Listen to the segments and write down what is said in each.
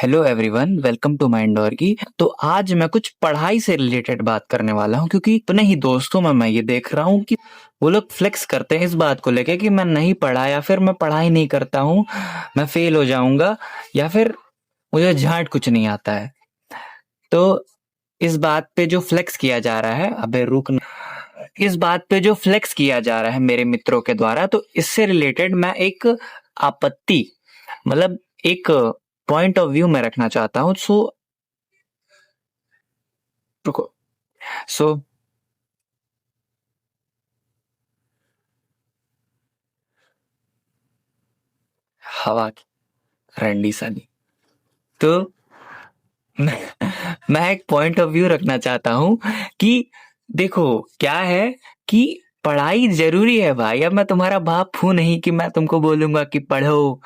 Hello everyone, welcome to my indoor की। तो आज मैं कुछ पढ़ाई से रिलेटेड बात करने वाला हूँ, क्योंकि अपने ही दोस्तों में मैं ये देख रहा हूँ कि वो लोग फ्लेक्स करते हैं इस बात को लेके कि मैं नहीं पढ़ा, या फिर मैं पढ़ाई नहीं करता हूँ, मैं फेल हो जाऊंगा, या फिर मुझे झाट कुछ नहीं आता है। तो इस बात पे जो फ्लेक्स किया जा रहा है, अबे रुक न- इस बात पे जो फ्लेक्स किया जा रहा है मेरे मित्रों के द्वारा, तो इससे रिलेटेड मैं एक आपत्ति, मतलब एक पॉइंट ऑफ व्यू में रखना चाहता हूँ। रुको। सो हवा की रंडी सानी। तो मैं एक पॉइंट ऑफ व्यू रखना चाहता हूँ कि देखो क्या है कि पढ़ाई जरूरी है भाई। अब मैं तुम्हारा बाप हूं नहीं कि मैं तुमको बोलूंगा कि पढ़ो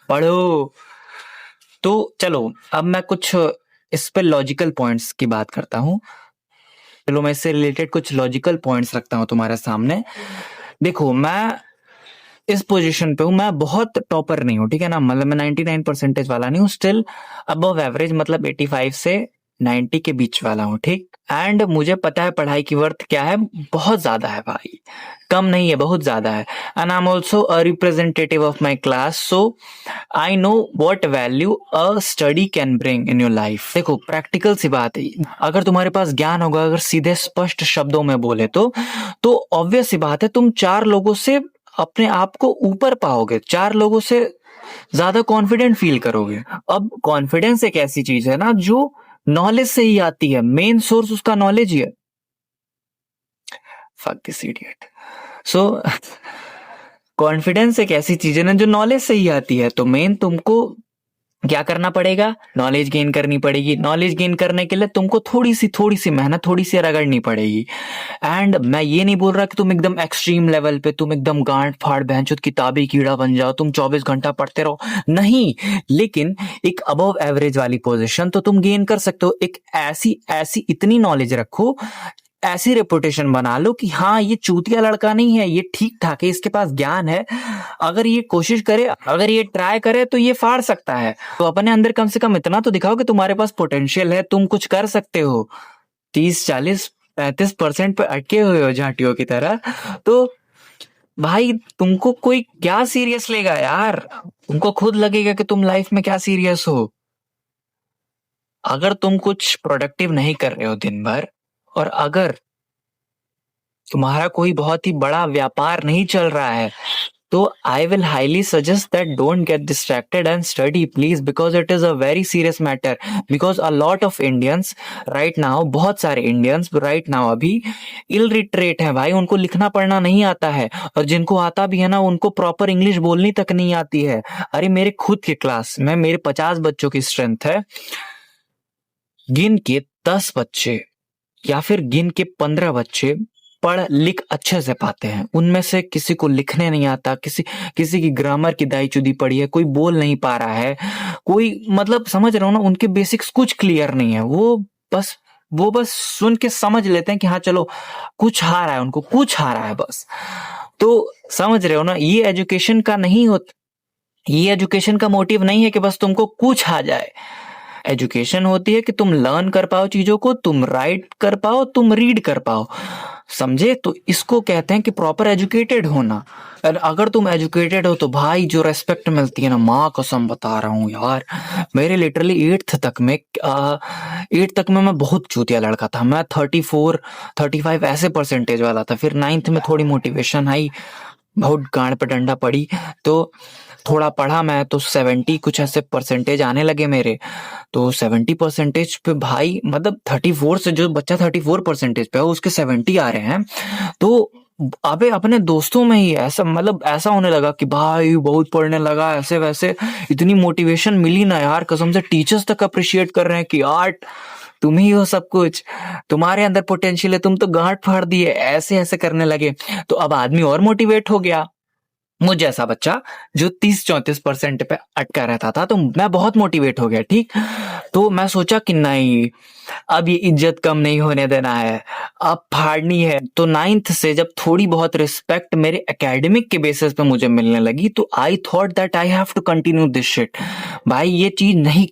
पढ़ो। तो चलो, अब मैं कुछ इस पे लॉजिकल पॉइंट्स की बात करता हूँ। चलो, मैं इससे रिलेटेड कुछ लॉजिकल पॉइंट्स रखता हूँ तुम्हारे सामने। देखो, मैं इस पोजीशन पे हूँ, मैं बहुत टॉपर नहीं हूँ, ठीक है ना। मतलब मैं 99 परसेंटेज वाला नहीं हूँ, स्टिल अबव एवरेज, मतलब 85 से 90 के बीच वाला हूँ, ठीक। एंड मुझे पता है पढ़ाई की वर्थ क्या है, बहुत ज्यादा है भाई, कम नहीं है, बहुत ज्यादा है। And I am also a representative of my class, so I know what value a study can bring in your life. देखो, प्रैक्टिकल सी बात है, अगर तुम्हारे पास ज्ञान होगा, अगर सीधे स्पष्ट शब्दों में बोले तो ऑब्वियस सी बात है, तुम चार लोगों से अपने आप को ऊपर पाओगे, चार लोगों से ज्यादा कॉन्फिडेंट फील करोगे। अब कॉन्फिडेंस एक ऐसी चीज है ना जो नॉलेज से ही आती है, मेन सोर्स उसका नॉलेज ही है। Fuck this idiot. So confidence एक ऐसी चीज है ना जो नॉलेज से ही आती है। तो मेन तुमको क्या करना पड़ेगा, नॉलेज गेन करनी पड़ेगी। नॉलेज गेन करने के लिए तुमको थोड़ी सी मेहनत, थोड़ी सी रगड़नी पड़ेगी। एंड मैं ये नहीं बोल रहा कि तुम एकदम एक्सट्रीम लेवल पे, तुम एकदम गांठ फाड़ भैंचोद किताबी कीड़ा बन जाओ, तुम 24 घंटा पढ़ते रहो, नहीं। लेकिन एक अबव एवरेज वाली पोजीशन तो तुम गेन कर सकते हो। एक ऐसी ऐसी इतनी नॉलेज रखो, ऐसी रेपुटेशन बना लो कि हाँ, ये चूतिया लड़का नहीं है, ये ठीक ठाक है, इसके पास ज्ञान है। अगर ये कोशिश करे, अगर ये ट्राई करे तो ये फाड़ सकता है। तो अपने अंदर कम से कम इतना तो दिखाओ कि तुम्हारे पास पोटेंशियल है, तुम कुछ कर सकते हो। 30 40 35% पे अटके हुए हो झाटियों की तरह, तो भाई तुमको कोई क्या सीरियस लेगा यार। तुमको खुद लगेगा कि तुम लाइफ में क्या सीरियस हो। अगर तुम कुछ प्रोडक्टिव नहीं कर रहे हो दिन भर, और अगर तुम्हारा कोई बहुत ही बड़ा व्यापार नहीं चल रहा है, तो I will highly suggest that don't get distracted and study please, because it is a very serious matter. Because a lot of Indians right now, बहुत सारे इंडियंस राइट नाउ अभी इलरिटरेट हैं भाई, उनको लिखना पढ़ना नहीं आता है। और जिनको आता भी है ना, उनको प्रॉपर इंग्लिश बोलनी तक नहीं आती है। अरे मेरे खुद के क्लास में मेरे 50 बच्चों की स्ट्रेंथ है, गिन के 10 बच्चे या फिर गिन के 15 बच्चे पढ़ लिख अच्छे से पाते हैं। उनमें से किसी को लिखने नहीं आता, किसी किसी की ग्रामर की दाई चुदी पड़ी है, कोई बोल नहीं पा रहा है, कोई, मतलब समझ रहा हो ना, उनके बेसिक्स कुछ क्लियर नहीं है। वो बस सुन के समझ लेते हैं कि हाँ चलो, कुछ आ रहा है, उनको कुछ आ रहा है बस। तो समझ रहे हो ना, ये एजुकेशन का मोटिव नहीं है कि बस तुमको कुछ आ जाए। एजुकेशन होती है कि तुम लर्न कर पाओ चीजों को, तुम राइट कर पाओ, तुम रीड कर पाओ, समझे। तो इसको कहते हैं कि प्रॉपर एजुकेटेड होना। और अगर तुम एजुकेटेड हो तो भाई जो रेस्पेक्ट मिलती है ना, माँ कसम बता रहा हूँ यार, मेरे लिटरली 8th तक में मैं बहुत चूतिया लड़का था। मैं 34 35 ऐसे परसेंटेज वाला था। फिर 9th में थोड़ी मोटिवेशन आई, बहुत गांड पे डंडा पड़ी, तो थोड़ा पढ़ा मैं, तो 70 कुछ ऐसे परसेंटेज आने लगे मेरे। तो 70% पे भाई, मतलब 34 से जो बच्चा 34% पे है, उसके 70 आ रहे हैं। तो अबे अपने दोस्तों में ही ऐसा, मतलब ऐसा होने लगा कि भाई बहुत पढ़ने लगा, ऐसे वैसे। इतनी मोटिवेशन मिली ना यार, कसम से टीचर्स तक अप्रिशिएट कर रहे हैं कि यार तुम ही हो सब कुछ, तुम्हारे अंदर पोटेंशियल है, तुम तो गांठ फाड़ दिए, ऐसे ऐसे करने लगे। तो अब आदमी और मोटिवेट हो गया। मुझ जैसा बच्चा जो 30 34% पे अटका रहता था, तो मैं बहुत मोटिवेट हो गया, ठीक। तो मैं सोचा कि नहीं, अब ये इज्जत कम नहीं होने देना है, अब फाड़नी है। तो 9th से जब थोड़ी बहुत रिस्पेक्ट मेरे एकेडमिक के बेसिस पे मुझे मिलने लगी, तो I thought that I have to continue this shit. भाई ये चीज नहीं,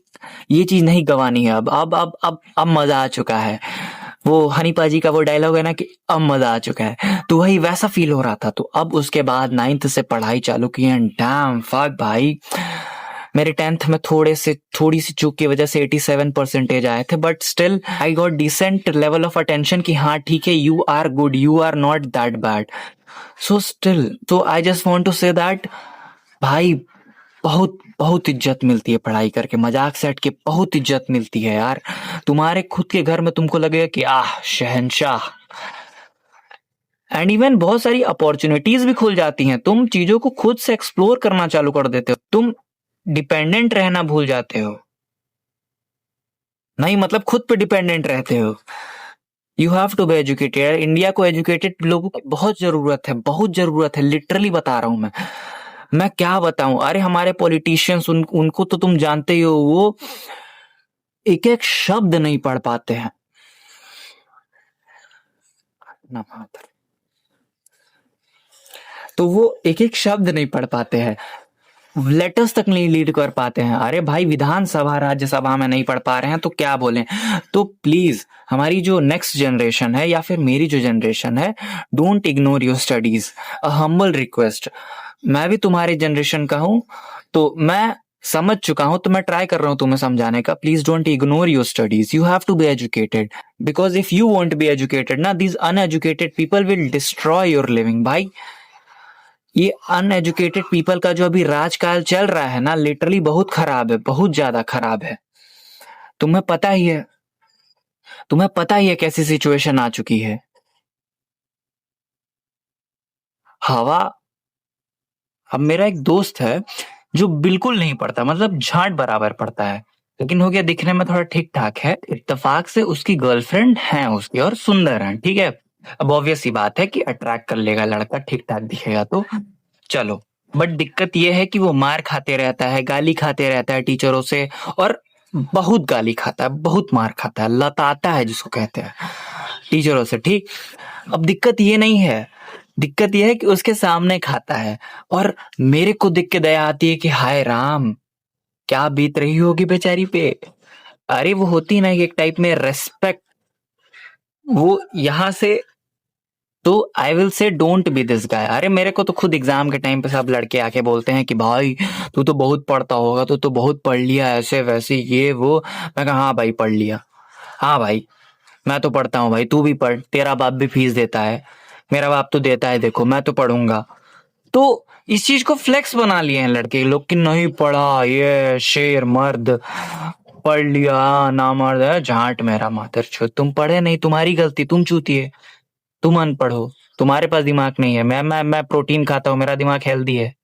ये चीज नहीं गवानी है। अब मजा आ चुका है। वो हनी पाजी का वो डायलॉग है ना कि अब मजा आ चुका है, तो वही वैसा फील हो रहा था। तो अब उसके बाद 9th से पढ़ाई चालू की एंड डैम फक भाई, मेरे 10th में थोड़ी सी चूक की वजह से 87% आए थे, but still I got decent level of attention कि हाँ ठीक है, you are good, you are not that bad. So still, तो I just want to say that भाई, बहुत बहुत इज्जत मिलती है पढ़ाई करके, मजाक से हट के बहुत इज्जत मिलती है यार। तुम्हारे खुद के घर में तुमको लगेगा कि आह शहंशाह। एंड इवन बहुत सारी अपॉर्चुनिटीज भी खुल जाती हैं, तुम चीजों को खुद से एक्सप्लोर करना चालू कर देते हो, तुम डिपेंडेंट रहना भूल जाते हो। नहीं मतलब खुद पे डिपेंडेंट रहते हो। You have to be educated. India को एजुकेटेड लोगों की बहुत जरूरत है, बहुत जरूरत है, लिटरली बता रहा हूं मैं क्या बताऊं। अरे हमारे पॉलिटिशियंस, उनको तो तुम जानते ही हो, वो एक एक शब्द नहीं पढ़ पाते हैं ना, तो वो एक एक शब्द नहीं पढ़ पाते हैं, लेटर्स तक नहीं लीड कर पाते हैं। अरे भाई विधानसभा राज्यसभा में नहीं पढ़ पा रहे हैं तो क्या बोलें। तो प्लीज हमारी जो नेक्स्ट जनरेशन है या फिर मेरी जो जनरेशन है, don't ignore your studies, a humble request. मैं भी तुम्हारे जनरेशन का हूं, तो मैं समझ चुका हूं, तो मैं ट्राई कर रहा हूं तुम्हें समझाने का। Please don't ignore your studies, you have to be educated, because if you want be educated ना, these uneducated people will destroy your living. भाई ये अनएजुकेटेड पीपल का जो अभी राजकाल चल रहा है ना, लिटरली बहुत खराब है, बहुत ज्यादा खराब है। तुम्हें पता ही है, तुम्हें पता ही है कैसी सिचुएशन आ चुकी है। हवा, अब मेरा एक दोस्त है जो बिल्कुल नहीं पढ़ता, मतलब झाट बराबर पढ़ता है, लेकिन हो गया दिखने में थोड़ा ठीक ठाक है। इत्तेफाक से उसकी गर्लफ्रेंड है उसकी और सुंदर है, ठीक है। अब ऑब्वियस सी बात है कि अट्रैक्ट कर लेगा लड़का, ठीक ठाक दिखेगा तो चलो। बट दिक्कत यह है कि वो मार खाते रहता है, गाली खाते रहता है टीचरों से, और बहुत गाली खाता है, बहुत मार खाता है, लताता है जिसको कहते हैं टीचरों से, ठीक। अब दिक्कत ये नहीं है, दिक्कत यह है कि उसके सामने खाता है, और मेरे को देख के दया आती है कि हाय राम, क्या बीत रही होगी बेचारी पे। अरे वो होती ना एक टाइप में रेस्पेक्ट, वो यहां से, तो I will say don't be this guy. अरे मेरे को तो खुद एग्जाम के टाइम पे सब लड़के आके बोलते हैं कि भाई तू तो बहुत पढ़ता होगा, तू तो बहुत पढ़ लिया, ऐसे वैसे ये वो। मैं कहा हाँ भाई पढ़ लिया, हाँ भाई मैं तो पढ़ता हूँ भाई, तू भी पढ़, तेरा बाप भी फीस देता है, मेरा बाप तो देता है, देखो मैं तो पढ़ूंगा। तो इस चीज को फ्लेक्स बना लिए हैं लड़के लोग कि नहीं पढ़ा, ये शेर मर्द, पढ़ लिया ना मर्द है, झांट मेरा माथर छो। तुम पढ़े नहीं, तुम्हारी गलती, तुम चूतिए, तुम अनपढ़ हो, तुम्हारे पास दिमाग नहीं है। मैं प्रोटीन खाता हूँ, मेरा दिमाग हेल्दी है।